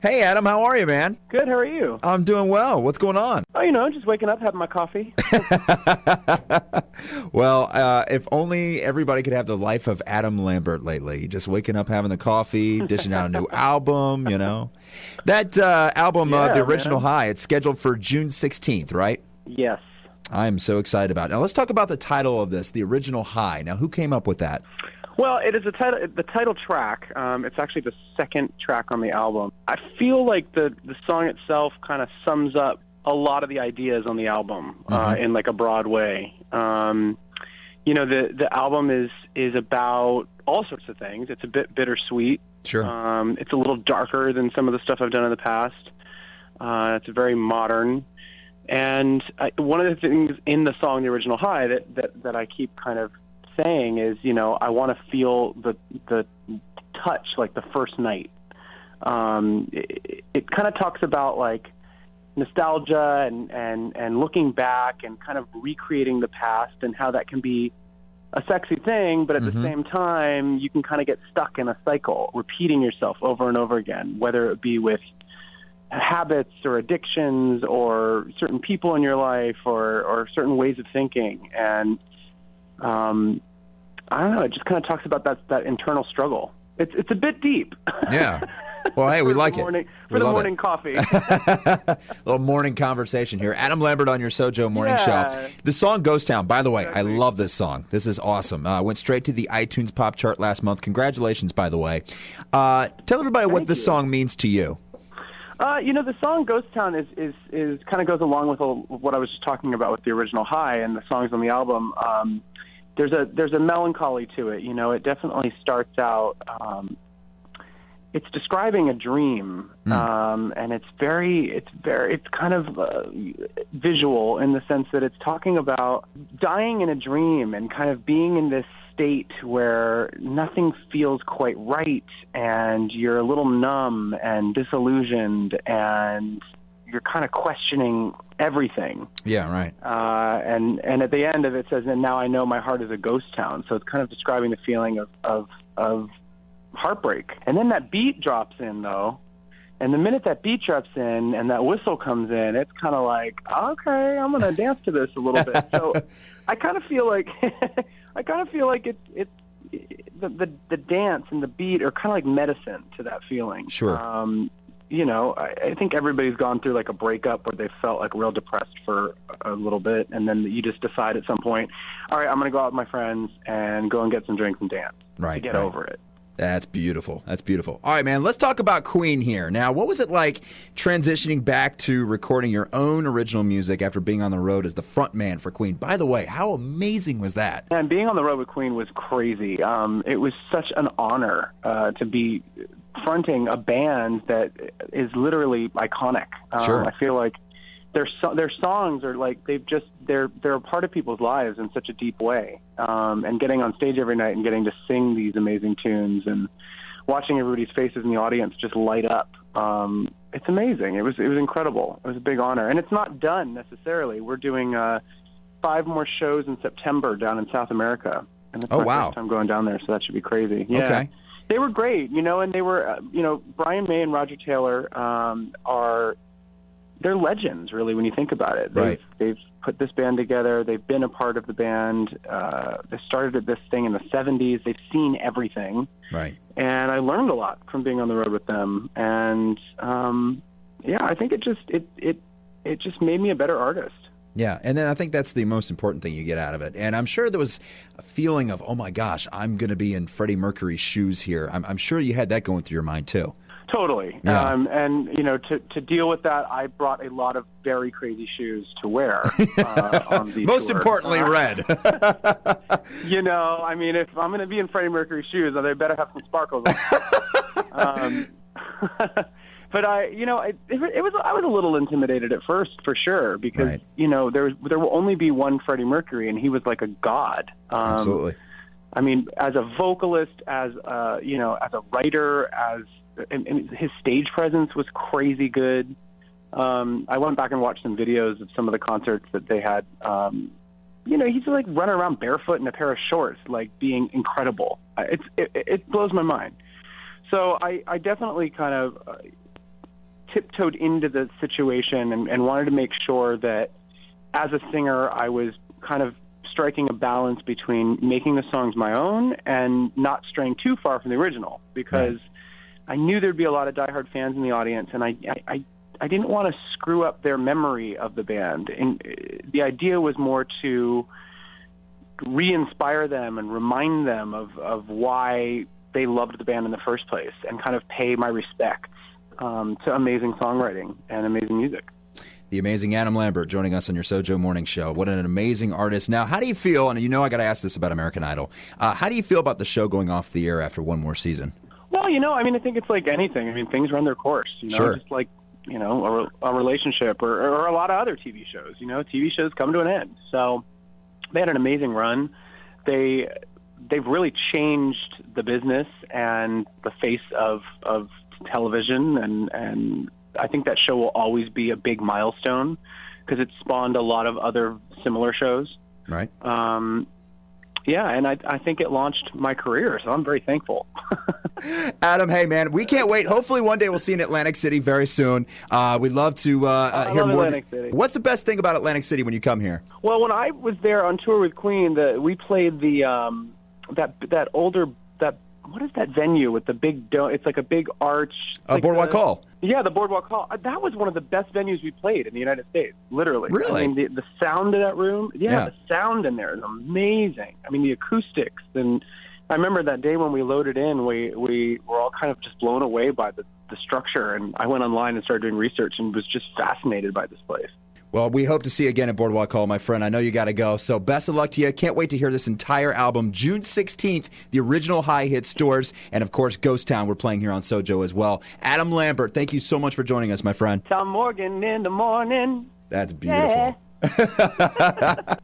Hey, Adam, how are you, man? Good, how are you? I'm doing well. What's going on? Oh, just waking up, having my coffee. Well, if only everybody could have the life of Adam Lambert lately. Just waking up, having the coffee, dishing out a new album, That album, The Original High, it's scheduled for June 16th, right? Yes. I'm so excited about it. Now, let's talk about the title of this, The Original High. Now, who came up with that? Well, it is the title track. It's actually the second track on the album. I feel like the song itself kind of sums up a lot of the ideas on the album in like a broad way. The album is about all sorts of things. It's a bit bittersweet. Sure. It's a little darker than some of the stuff I've done in the past. It's very modern. And one of the things in the song, The Original High, that I keep kind of saying is, I want to feel the touch like the first night. It kind of talks about like nostalgia and looking back and kind of recreating the past and how that can be a sexy thing, but at the same time, you can kind of get stuck in a cycle, repeating yourself over and over again, whether it be with habits or addictions or certain people in your life or certain ways of thinking. And I don't know. It just kind of talks about that internal struggle. It's a bit deep. Yeah. Well, hey, we like it. For the morning coffee. Little morning conversation here. Adam Lambert on your SoJO Morning Show. The song Ghost Town, by the way, exactly. I love this song. This is awesome. Went straight to the iTunes pop chart last month. Congratulations, by the way. Tell everybody what this song means to you. The song Ghost Town is kind of goes along with what I was just talking about with The Original High and the songs on the album. There's a melancholy to it. It definitely starts out. It's describing a dream, and it's kind of visual in the sense that it's talking about dying in a dream and kind of being in this state where nothing feels quite right, and you're a little numb and disillusioned, and you're kind of questioning everything. Yeah, right. And at the end of it says, "And now I know my heart is a ghost town." So it's kind of describing the feeling of heartbreak. And then that beat drops in, though. And the minute that beat drops in and that whistle comes in, it's kind of like, okay, I'm going to dance to this a little bit. So I kind of feel like it's the dance and the beat are kind of like medicine to that feeling. Sure. I think everybody's gone through like a breakup where they felt like real depressed for a little bit, and then you just decide at some point, all right, I'm going to go out with my friends and go and get some drinks and dance to get over it. That's beautiful. That's beautiful. All right, man, let's talk about Queen here. Now, what was it like transitioning back to recording your own original music after being on the road as the front man for Queen? By the way, how amazing was that? And being on the road with Queen was crazy. It was such an honor to be fronting a band that is literally iconic. Sure. I feel like their songs are like they're a part of people's lives in such a deep way. And getting on stage every night and getting to sing these amazing tunes and watching everybody's faces in the audience just light up. It's amazing. It was incredible. It was a big honor. And it's not done necessarily. We're doing 5 more shows in September down in South America. And it's my first time going down there, so that should be crazy. Yeah. Okay. They were great, and they were, Brian May and Roger Taylor they're legends, really, when you think about it. They've put this band together. They've been a part of the band. They started this thing in the 70s. They've seen everything. Right. And I learned a lot from being on the road with them. And, I think it just made me a better artist. Yeah, and then I think that's the most important thing you get out of it. And I'm sure there was a feeling of, oh, my gosh, I'm going to be in Freddie Mercury's shoes here. I'm sure you had that going through your mind, too. Totally. Yeah. And to deal with that, I brought a lot of very crazy shoes to wear on these Most tours. importantly, red. If I'm going to be in Freddie Mercury's shoes, they better have some sparkles on. But I was a little intimidated at first, for sure, because there will only be one Freddie Mercury, and he was like a god. Absolutely. I mean, as a vocalist, as a writer, and his stage presence was crazy good. I went back and watched some videos of some of the concerts that they had. He's like running around barefoot in a pair of shorts, like being incredible. It blows my mind. So I definitely kind of tiptoed into the situation and wanted to make sure that as a singer I was kind of striking a balance between making the songs my own and not straying too far from the original, because I knew there'd be a lot of diehard fans in the audience, and I didn't want to screw up their memory of the band. And the idea was more to re-inspire them and remind them of why they loved the band in the first place, and kind of pay my respects to amazing songwriting and amazing music. The amazing Adam Lambert joining us on your SoJO Morning Show. What an amazing artist. Now, how do you feel, and I got to ask this about American Idol, how do you feel about the show going off the air after one more season? Well, I think it's like anything. Things run their course, Sure. Just like, a relationship or a lot of other TV shows. TV shows come to an end. So they had an amazing run. They've really changed the business and the face of television, and I think that show will always be a big milestone because it spawned a lot of other similar shows. Right. And I think it launched my career, so I'm very thankful. Adam, hey, man, we can't wait. Hopefully one day we'll see you in Atlantic City very soon. We'd love to hear more. Atlantic City. What's the best thing about Atlantic City when you come here? Well, when I was there on tour with Queen, we played what is that venue with the big dome? It's like a big arch. Boardwalk Hall. Yeah, the Boardwalk Hall. That was one of the best venues we played in the United States, literally. Really? The sound of that room, the sound in there is amazing. The acoustics. And I remember that day when we loaded in, we were all kind of just blown away by the structure. And I went online and started doing research and was just fascinated by this place. Well, we hope to see you again at Boardwalk Hall, my friend. I know you got to go. So best of luck to you. Can't wait to hear this entire album. June 16th, the original High Hit stores. And, of course, Ghost Town, we're playing here on SoJO as well. Adam Lambert, thank you so much for joining us, my friend. Tom Morgan in the morning. That's beautiful. Yeah.